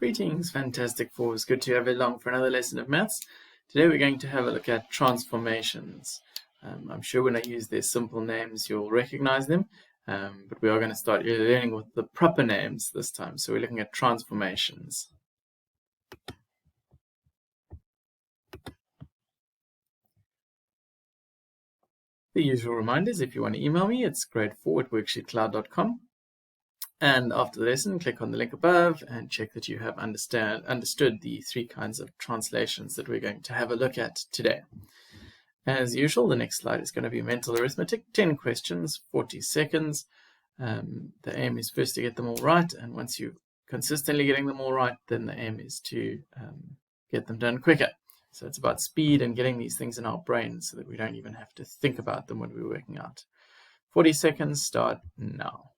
Greetings, Fantastic Fours. Good to have you along for another lesson of maths. Today we're going to have a look at transformations. I'm sure when I use their simple names you'll recognize them, but we are going to start learning with the proper names this time. So we're looking at transformations. The usual reminders, if you want to email me, it's grade4@worksheetcloud.com. And after the lesson, click on the link above and check that you have understood the three kinds of translations that we're going to have a look at today. As usual, the next slide is going to be mental arithmetic, 10 questions, 40 seconds. The aim is first to get them all right, and once you're consistently getting them all right, then the aim is to get them done quicker. So it's about speed and getting these things in our brains so that we don't even have to think about them when we're working out. 40 seconds, start now.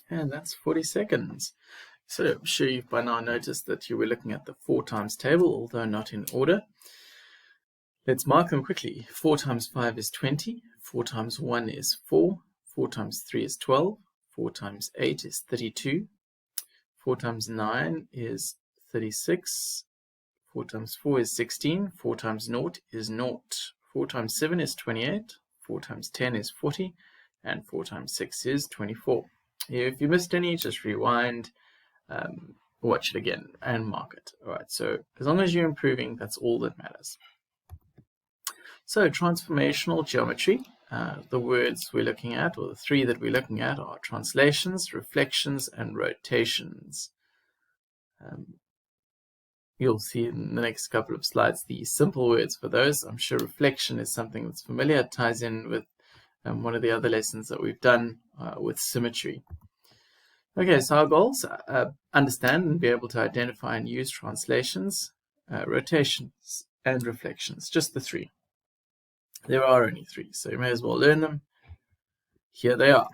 And that's 40 seconds. So I'm sure you've by now noticed that you were looking at the 4 times table, although not in order. Let's mark them quickly. 4 times 5 is 20. 4 times 1 is 4. 4 times 3 is 12. 4 times 8 is 32. 4 times 9 is 36. 4 times 4 is 16. 4 times 0 is 0. 4 times 7 is 28. 4 times 10 is 40. And 4 times 6 is 24. If you missed any, just rewind, watch it again, and mark it. All right, so as long as you're improving, that's all that matters. So transformational geometry, the words we're looking at, or the 3 that we're looking at, are translations, reflections, and rotations. You'll see in the next couple of slides the simple words for those. I'm sure reflection is something that's familiar. It ties in with one of the other lessons that we've done with symmetry. Okay, so our goals, understand and be able to identify and use translations, rotations, and reflections, just the 3. There are only 3, so you may as well learn them. Here they are.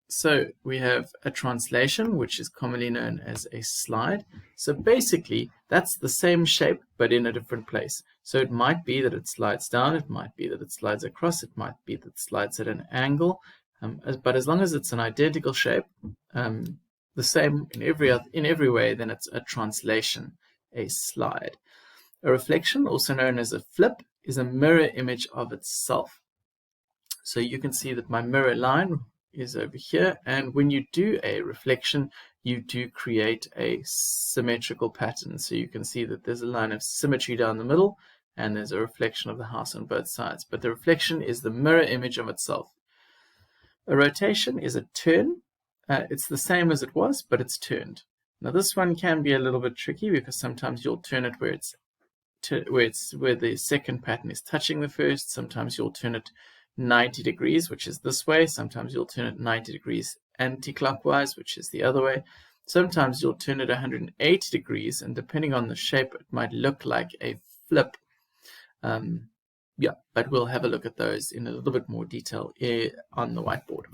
So we have a translation, which is commonly known as a slide. So basically, that's the same shape, but in a different place. So it might be that it slides down, it might be that it slides across, it might be that it slides at an angle. But as long as it's an identical shape, the same in every way, then it's a translation, a slide. A reflection, also known as a flip, is a mirror image of itself. So you can see that my mirror line is over here, and when you do a reflection, you do create a symmetrical pattern. So you can see that there's a line of symmetry down the middle, and there's a reflection of the house on both sides. But the reflection is the mirror image of itself. A rotation is a turn. It's the same as it was, but it's turned. Now this one can be a little bit tricky because sometimes you'll turn it where the second pattern is touching the first. Sometimes you'll turn it 90 degrees, which is this way. Sometimes you'll turn it 90 degrees anti-clockwise, which is the other way. Sometimes you'll turn it 180 degrees, and depending on the shape, it might look like a flip. Yeah, but we'll have a look at those in a little bit more detail on the whiteboard.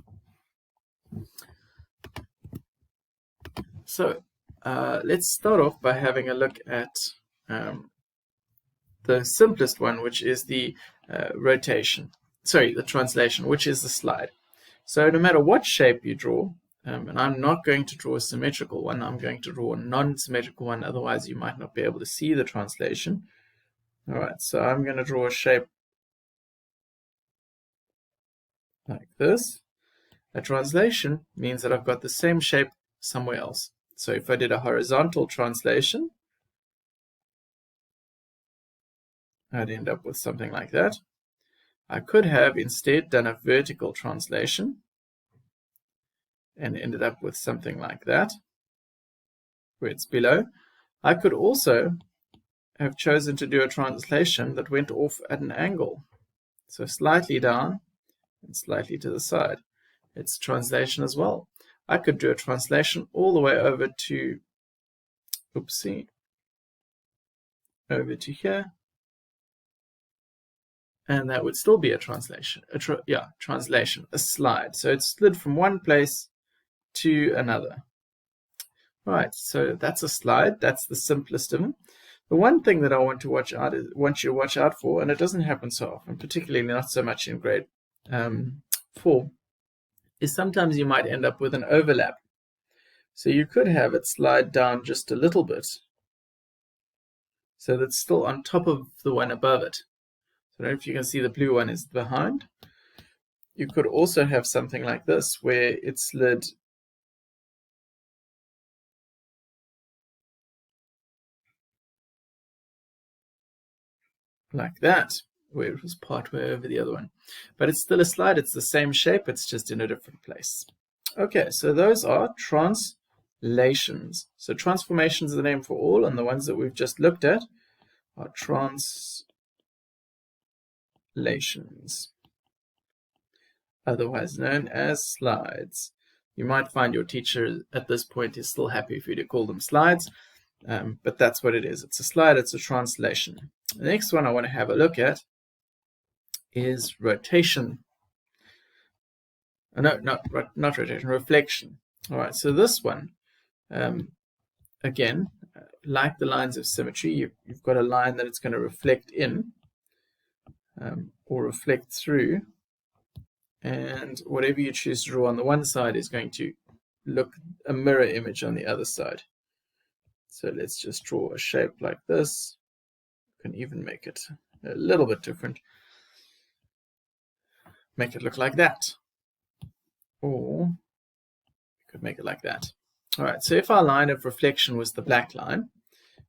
So let's start off by having a look at the simplest one, which is the the translation, which is the slide. So no matter what shape you draw, and I'm not going to draw a symmetrical one, I'm going to draw a non-symmetrical one, otherwise you might not be able to see the translation. All right, so I'm going to draw a shape like this. A translation means that I've got the same shape somewhere else. So if I did a horizontal translation, I'd end up with something like that. I could have instead done a vertical translation and ended up with something like that, where it's below. I could also have chosen to do a translation that went off at an angle. So slightly down and slightly to the side. It's translation as well. I could do a translation all the way over to, oopsie, over to here, and that would still be a translation. Translation, a slide. So it's slid from one place to another. Right, so that's a slide. That's the simplest of them. The one thing that I want you to watch out for, and it doesn't happen so often, particularly not so much in grade 4, is sometimes you might end up with an overlap. So you could have it slide down just a little bit, so that's still on top of the one above it. So I don't know if you can see the blue one is behind. You could also have something like this, where it slid like that, where it was partway over the other one. But it's still a slide, it's the same shape, it's just in a different place. Okay, so those are translations. So transformations is the name for all, and the ones that we've just looked at are translations, otherwise known as slides. You might find your teacher at this point is still happy for you to call them slides, but that's what it is. It's a slide, it's a translation. The next one I want to have a look at is rotation. No, not rotation, reflection. All right, so this one, again, like the lines of symmetry, you've got a line that it's going to reflect in or reflect through, and whatever you choose to draw on the one side is going to look a mirror image on the other side. So let's just draw a shape like this. You can even make it a little bit different. Make it look like that. Or you could make it like that. All right, so if our line of reflection was the black line,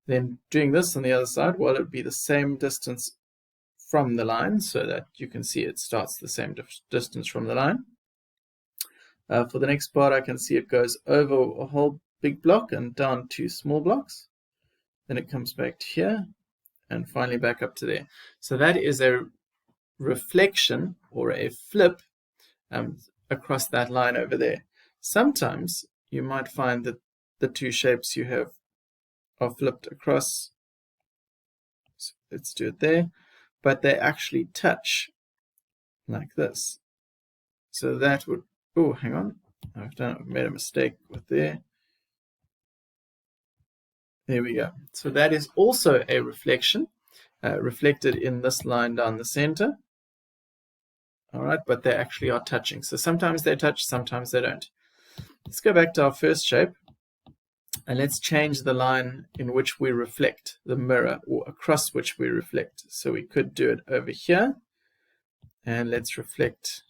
then doing this on the other side, well, it would be the same distance from the line, so that you can see it starts the same distance from the line. For the next part, I can see it goes over a whole big block and down 2 small blocks. Then it comes back to here and finally back up to there. So that is a reflection or a flip across that line over there. Sometimes you might find that the two shapes you have are flipped across. So let's do it there, but they actually touch like this. So that would, oh, hang on, I've made a mistake with there. There we go. So that is also a reflection, reflected in this line down the center. All right, but they actually are touching. So sometimes they touch, sometimes they don't. Let's go back to our first shape, and let's change the line in which we reflect, the mirror, or across which we reflect. So we could do it over here, and let's reflect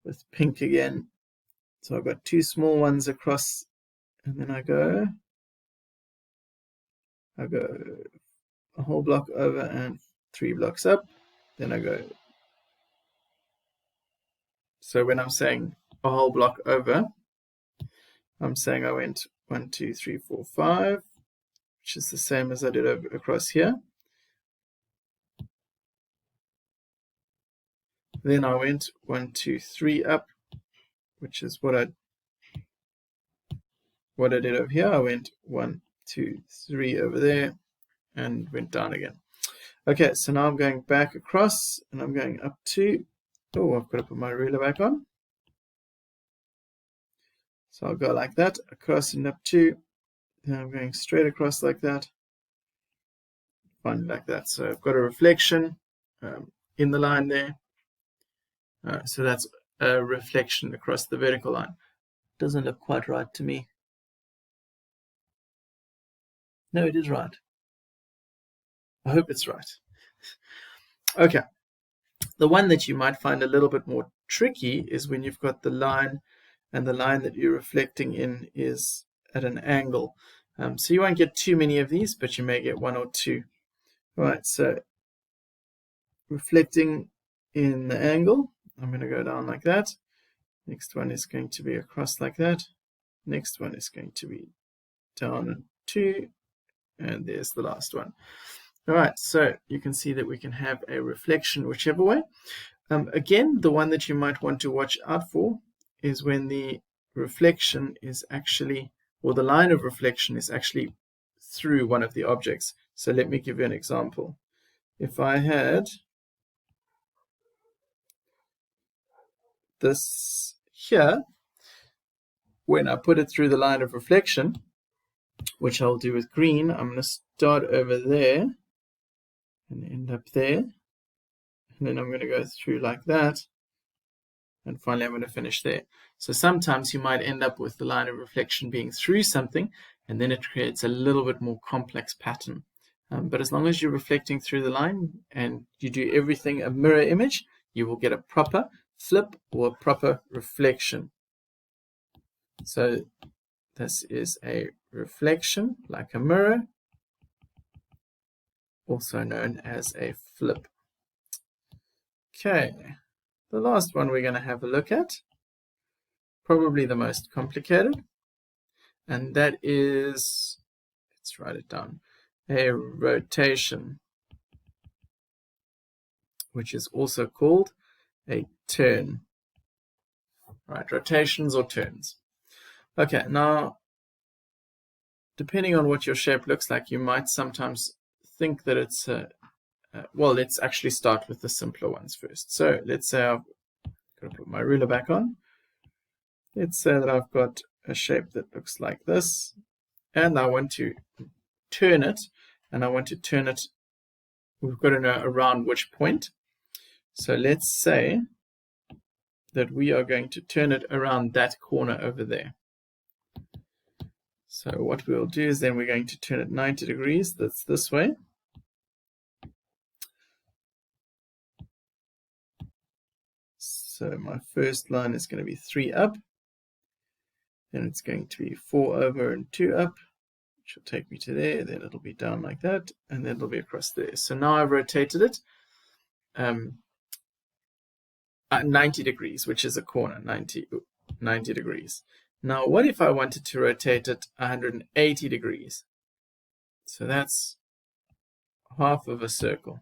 with pink again. So I've got 2 small ones across, and then I go a whole block over and 3 blocks up. Then I go. So when I'm saying a whole block over, I'm saying I went 1, 2, 3, 4, 5, which is the same as I did over across here. Then I went 1, 2, 3 up, which is what I did over here. I went 1, 2, 3 over there and went down again. Okay, so now I'm going back across and I'm going up to, oh, I've got to put my ruler back on. So I'll go like that, across and up to, then I'm going straight across like that, finally like that. So I've got a reflection in the line there. So that's a reflection across the vertical line. Doesn't look quite right to me. No, it is right. I hope it's right. Okay. The one that you might find a little bit more tricky is when you've got the line and the line that you're reflecting in is at an angle. So you won't get too many of these, but you may get 1 or 2. All right, so reflecting in the angle, I'm going to go down like that. Next one is going to be across like that. Next one is going to be down 2, and there's the last one. All right, so you can see that we can have a reflection whichever way. Again, the one that you might want to watch out for is when the reflection is actually, or the line of reflection is actually through one of the objects. So let me give you an example. If I had this here, when I put it through the line of reflection, which I'll do with green, I'm going to start over there and end up there. And then I'm going to go through like that. And finally, I'm going to finish there. So sometimes you might end up with the line of reflection being through something, and then it creates a little bit more complex pattern. But as long as you're reflecting through the line and you do everything a mirror image, you will get a proper flip or a proper reflection. So this is a reflection like a mirror, also known as a flip. Okay, the last one we're going to have a look at, probably the most complicated, and that is, let's write it down, a rotation, which is also called a turn. Right, rotations or turns. Okay, now, depending on what your shape looks like, you might sometimes think that it's well, let's actually start with the simpler ones first. So let's say I've got to put my ruler back on. Let's say that I've got a shape that looks like this, and I want to turn it, and I want to turn it, we've got to know around which point. So let's say that we are going to turn it around that corner over there. So what we'll do is then we're going to turn it 90 degrees, that's this way. So my first line is going to be 3 up, then it's going to be 4 over and 2 up, which will take me to there, then it'll be down like that, and then it'll be across there. So now I've rotated it 90 degrees, which is a corner, 90 degrees. Now, what if I wanted to rotate it 180 degrees? So that's half of a circle.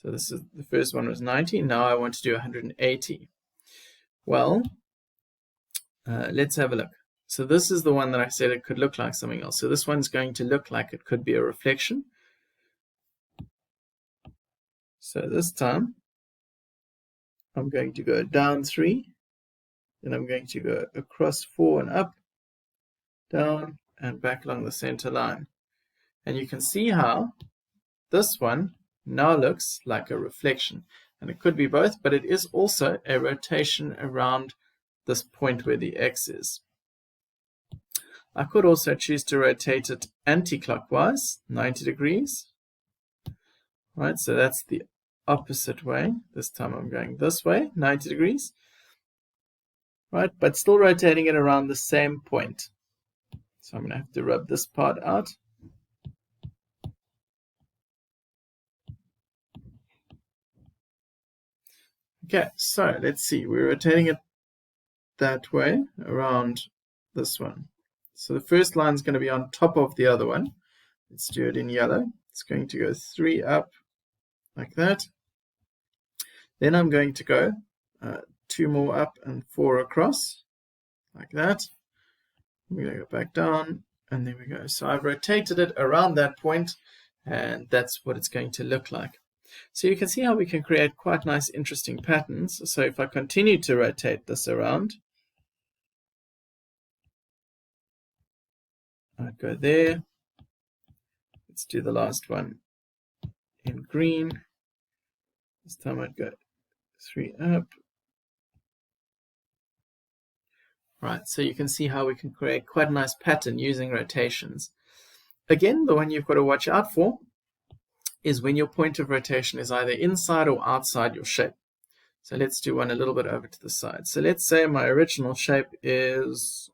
So this is, the first one was 90, now I want to do 180. Well, let's have a look. So this is the one that I said it could look like something else. So this one's going to look like it could be a reflection. So this time, I'm going to go down 3, then I'm going to go across 4 and up, down, and back along the center line. And you can see how this one now looks like a reflection. And it could be both, but it is also a rotation around this point where the X is. I could also choose to rotate it anti-clockwise, 90 degrees. Right, so that's the opposite way. This time I'm going this way, 90 degrees. Right, but still rotating it around the same point. So I'm going to have to rub this part out. Okay, so let's see. We're rotating it that way around this one. So the first line is going to be on top of the other one. Let's do it in yellow. It's going to go 3 up like that. Then I'm going to go 2 more up and 4 across like that. We're going to go back down, and there we go. So I've rotated it around that point, and that's what it's going to look like. So you can see how we can create quite nice, interesting patterns. So if I continue to rotate this around, I'd go there. Let's do the last one in green. This time I'd go 3 up. Right, so you can see how we can create quite a nice pattern using rotations. Again, the one you've got to watch out for is when your point of rotation is either inside or outside your shape. So let's do one a little bit over to the side. So let's say my original shape is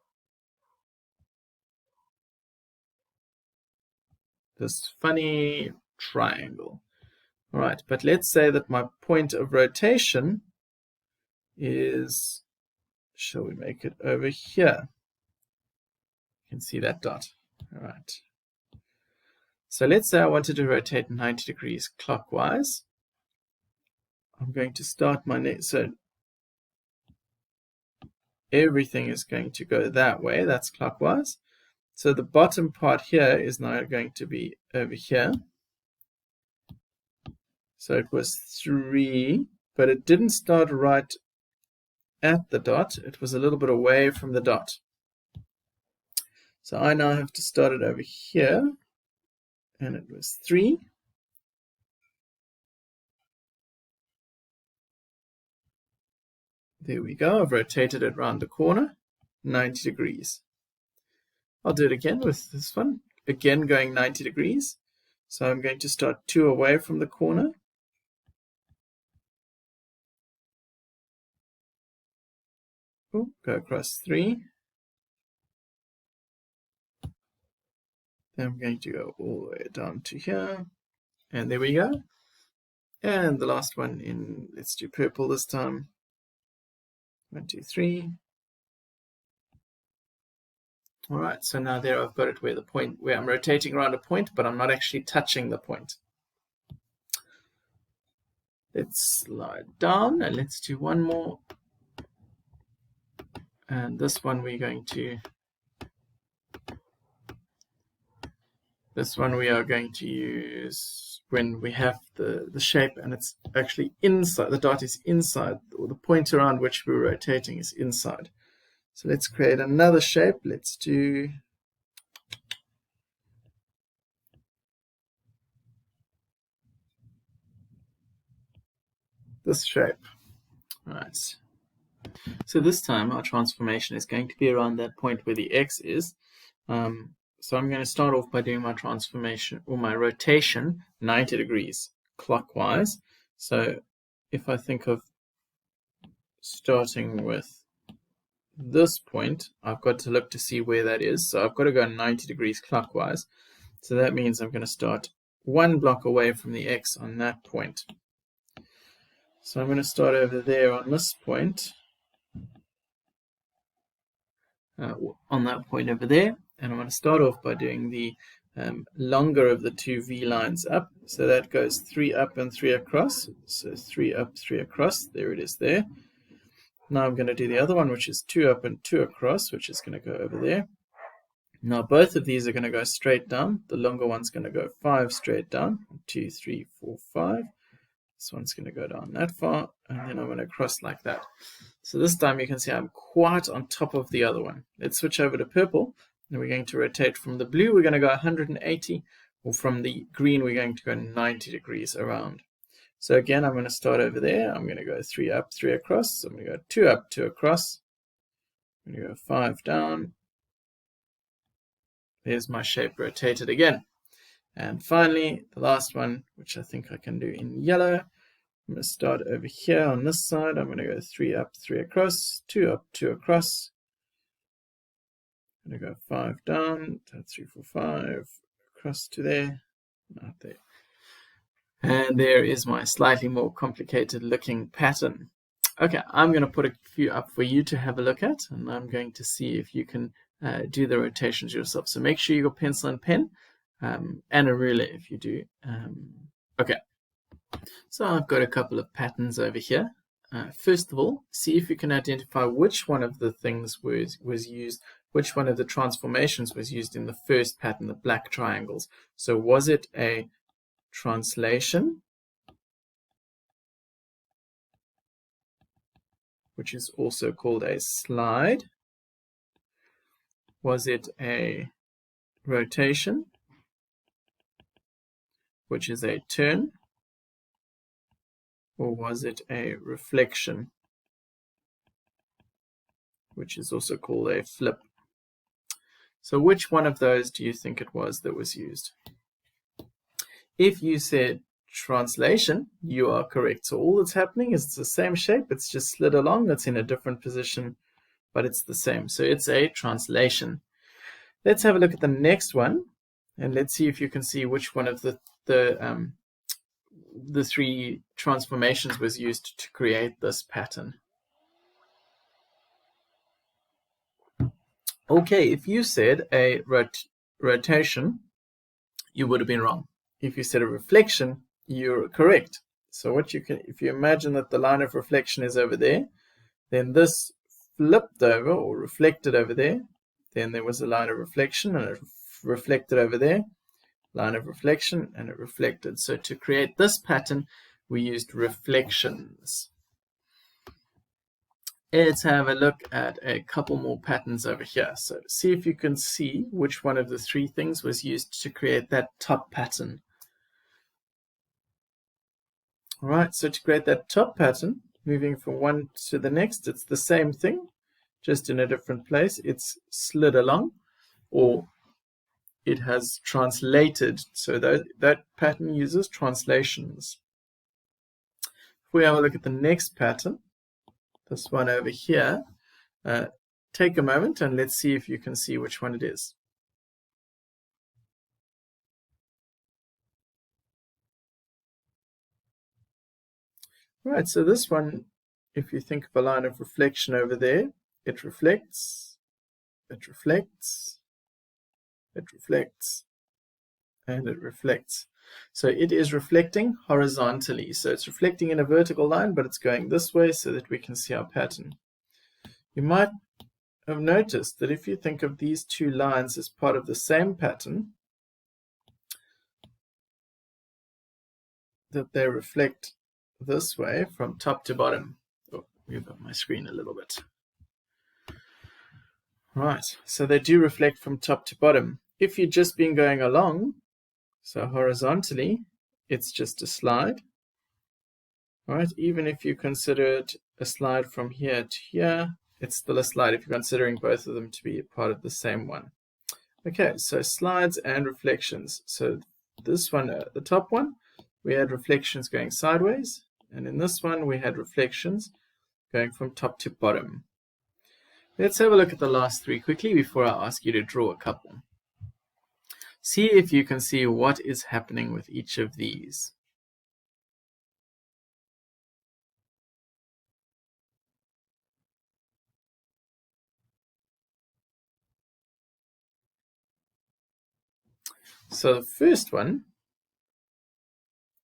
this funny triangle. All right, but let's say that my point of rotation is, shall we make it over here? You can see that dot. All right. So let's say I wanted to rotate 90 degrees clockwise. I'm going to start my so everything is going to go that way. That's clockwise. So the bottom part here is now going to be over here. So it was 3, but it didn't start right at the dot. It was a little bit away from the dot. So I now have to start it over here, and it was 3. There we go. I've rotated it around the corner, 90 degrees. I'll do it again with this one. Again, going 90 degrees. So I'm going to start 2 away from the corner. Go across 3. Then I'm going to go all the way down to here. And there we go. And the last one in, let's do purple this time. 1, 2, 3. All right, so now there I've got it where I'm rotating around a point, but I'm not actually touching the point. Let's slide down and let's do one more. And this one we are going to use when we have the shape and it's actually inside, the dot is inside, or the point around which we're rotating is inside. So let's create another shape. Let's do this shape. All right. So this time our transformation is going to be around that point where the X is. So I'm going to start off by doing my transformation or my rotation 90 degrees clockwise. So if I think of starting with this point, I've got to look to see where that is. So I've got to go 90 degrees clockwise. So that means I'm going to start 1 block away from the X on that point. So I'm going to start over there on this point, on that point over there. And I'm going to start off by doing the longer of the 2 V lines up. So that goes 3 up and 3 across. So 3 up, 3 across. There it is there. Now I'm going to do the other one, which is 2 up and 2 across, which is going to go over there. Now both of these are going to go straight down. The longer one's going to go 5 straight down. 2, 3, 4, 5. This one's going to go down that far, and then I'm going to cross like that. So this time you can see I'm quite on top of the other one. Let's switch over to purple. And we're going to rotate from the blue, we're going to go 180, or from the green, we're going to go 90 degrees around. So again, I'm going to start over there. I'm going to go 3 up, 3 across. So I'm going to go 2 up, 2 across. I'm going to go 5 down. There's my shape rotated again. And finally, the last one, which I think I can do in yellow. I'm going to start over here on this side. I'm going to go 3 up, 3 across, 2 up, 2 across. I'm going to go 5 down, 3, 4, 5, across to there, not there. And there is my slightly more complicated looking pattern. Okay, I'm going to put a few up for you to have a look at, and I'm going to see if you can do the rotations yourself. So make sure you got pencil and pen, and a ruler if you do. Okay, so I've got a couple of patterns over here. First of all, see if you can identify which one of the things was used, which one of the transformations was used in the first pattern, the black triangles. So was it a translation, which is also called a slide? Was it a rotation, which is a turn? Or was it a reflection, which is also called a flip? So which one of those do you think it was that was used? If you said translation, you are correct. So all that's happening is it's the same shape, it's just slid along, it's in a different position, but it's the same. So it's a translation. Let's have a look at the next one, and let's see if you can see which one of the 3 transformations was used to create this pattern. Okay, if you said a rotation, you would have been wrong. If you said a reflection, you're correct. So what you can, if you imagine that the line of reflection is over there, then this flipped over or reflected over there, then there was a line of reflection and it reflected over there, line of reflection, and it reflected. So to create this pattern, we used reflections. Let's have a look at a couple more patterns over here. So see if you can see which one of the three things was used to create that top pattern. All right, so to create that top pattern, moving from one to the next, it's the same thing, just in a different place. It's slid along, or it has translated. So that pattern uses translations. If we have a look at the next pattern, this one over here, take a moment and let's see if you can see which one it is. Right, so this one, if you think of a line of reflection over there, it reflects, it reflects, it reflects, and it reflects. So it is reflecting horizontally. So it's reflecting in a vertical line, but it's going this way so that we can see our pattern. You might have noticed that if you think of these two lines as part of the same pattern, that they reflect this way from top to bottom. Oh, move up my screen a little bit. Right, so they do reflect from top to bottom. If you've just been going along, so horizontally, it's just a slide. Right, even if you consider it a slide from here to here, it's still a slide if you're considering both of them to be part of the same one. Okay, so slides and reflections. So this one, the top one, we had reflections going sideways, and in this one we had reflections going from top to bottom. Let's have a look at the last three quickly before I ask you to draw a couple. See if you can see what is happening with each of these. So the first one,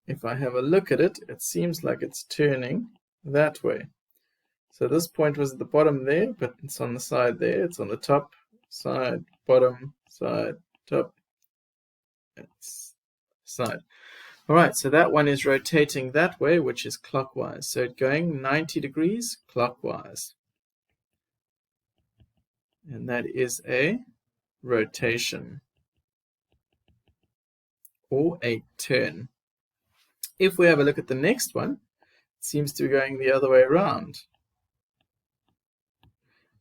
if I have a look at it, it seems like it's turning that way. So this point was at the bottom there, but it's on the side there. It's on the top, side, bottom, side, top, side. All right, so that one is rotating that way, which is clockwise. So it's going 90 degrees clockwise. And that is a rotation or a turn. If we have a look at the next one, it seems to be going the other way around.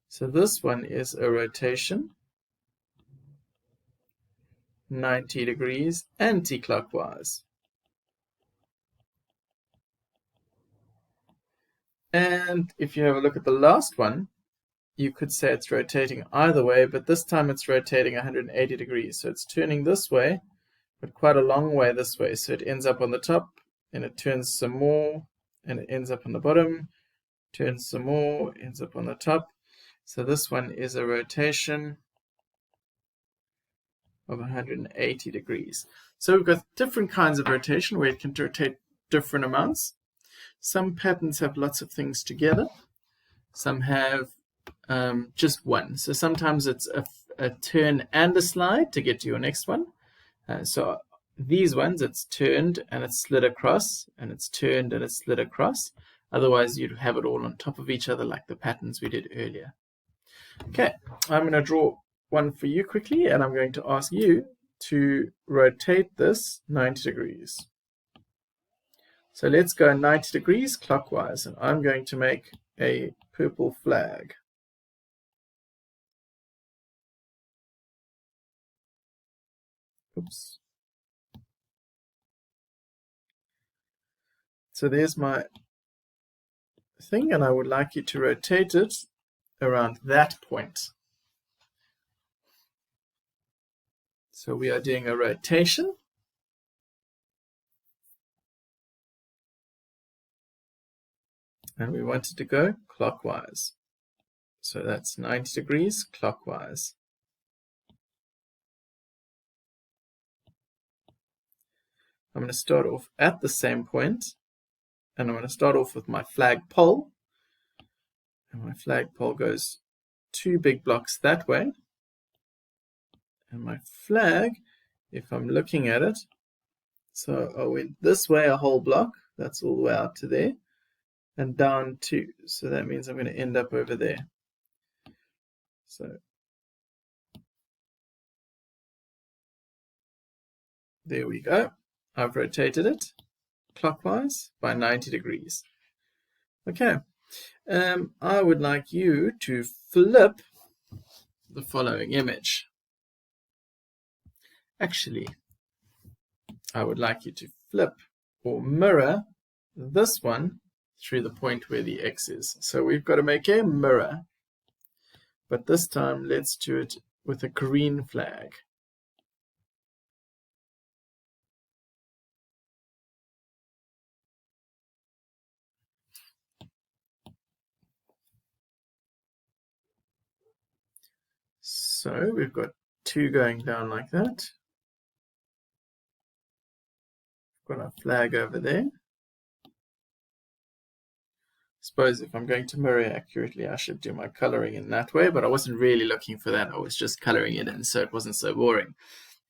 So this one is a rotation, 90 degrees anti-clockwise. And if you have a look at the last one, you could say it's rotating either way, but this time it's rotating 180 degrees. So it's turning this way, but quite a long way this way. So it ends up on the top, and it turns some more, and it ends up on the bottom, turns some more, ends up on the top. So this one is a rotation of 180 degrees. So we've got different kinds of rotation where it can rotate different amounts. Some patterns have lots of things together. Some have just one. So sometimes it's a turn and a slide to get to your next one. So these ones, it's turned and it's slid across, and it's turned and it's slid across. Otherwise, you'd have it all on top of each other like the patterns we did earlier. Okay, I'm going to draw one for you quickly, and I'm going to ask you to rotate this 90 degrees. So let's go 90 degrees clockwise, and I'm going to make a purple flag. Oops. So there's my thing, and I would like you to rotate it around that point. So we are doing a rotation. And we want it to go clockwise. So that's 90 degrees clockwise. I'm going to start off at the same point, and I'm going to start off with my flagpole. And my flagpole goes 2 big blocks that way. And my flag, if I'm looking at it, so I went this way a whole block, that's all the way out to there, and down 2. So that means I'm going to end up over there. So there we go. I've rotated it clockwise by 90 degrees. Okay, I would like you to flip the following image. Actually, I would like you to flip or mirror this one through the point where the X is. So we've got to make a mirror, but this time let's do it with a green flag. So we've got 2 going down like that. We've got our flag over there. Suppose if I'm going to mirror accurately, I should do my coloring in that way, but I wasn't really looking for that. I was just coloring it in so it wasn't so boring.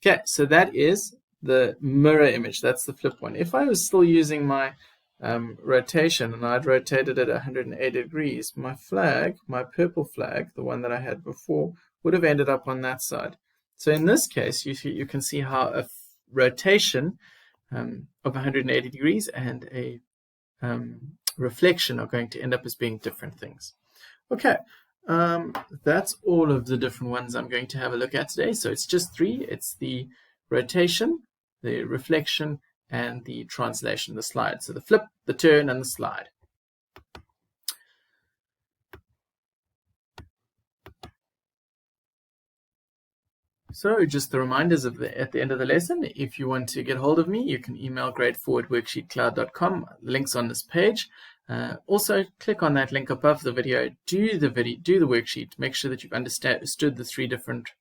Okay, so that is the mirror image. That's the flip one. If I was still using my rotation and I'd rotated it 180 degrees, my flag, my purple flag, the one that I had before, would have ended up on that side. So in this case, you can see how a rotation of 180 degrees and a reflection are going to end up as being different things. Okay, that's all of the different ones I'm going to have a look at today. So it's just 3. It's the rotation, the reflection, and the translation, the slide. So the flip, the turn, and the slide. So just the reminders at the end of the lesson. If you want to get hold of me, you can email grade4@worksheetcloud.com. The link's on this page. Also, click on that link above the video. Do the worksheet. Make sure that you've understood the 3 different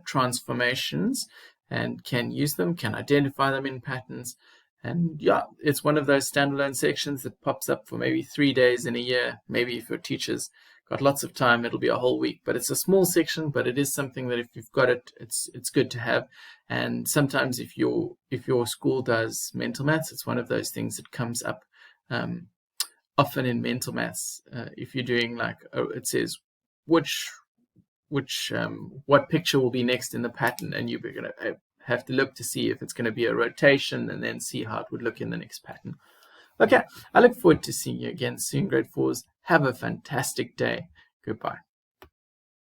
transformations and can use them, can identify them in patterns. And yeah, it's one of those standalone sections that pops up for maybe 3 days in a year. Maybe if your teacher's got lots of time, it'll be a whole week. But it's a small section, but it is something that if you've got it, it's good to have. And sometimes if your school does mental maths, it's one of those things that comes up often in mental maths. If you're doing like, it says what picture will be next in the pattern, and you're going to have to look to see if it's going to be a rotation and then see how it would look in the next pattern. Okay, I look forward to seeing you again soon, grade 4s. Have a fantastic day. Goodbye.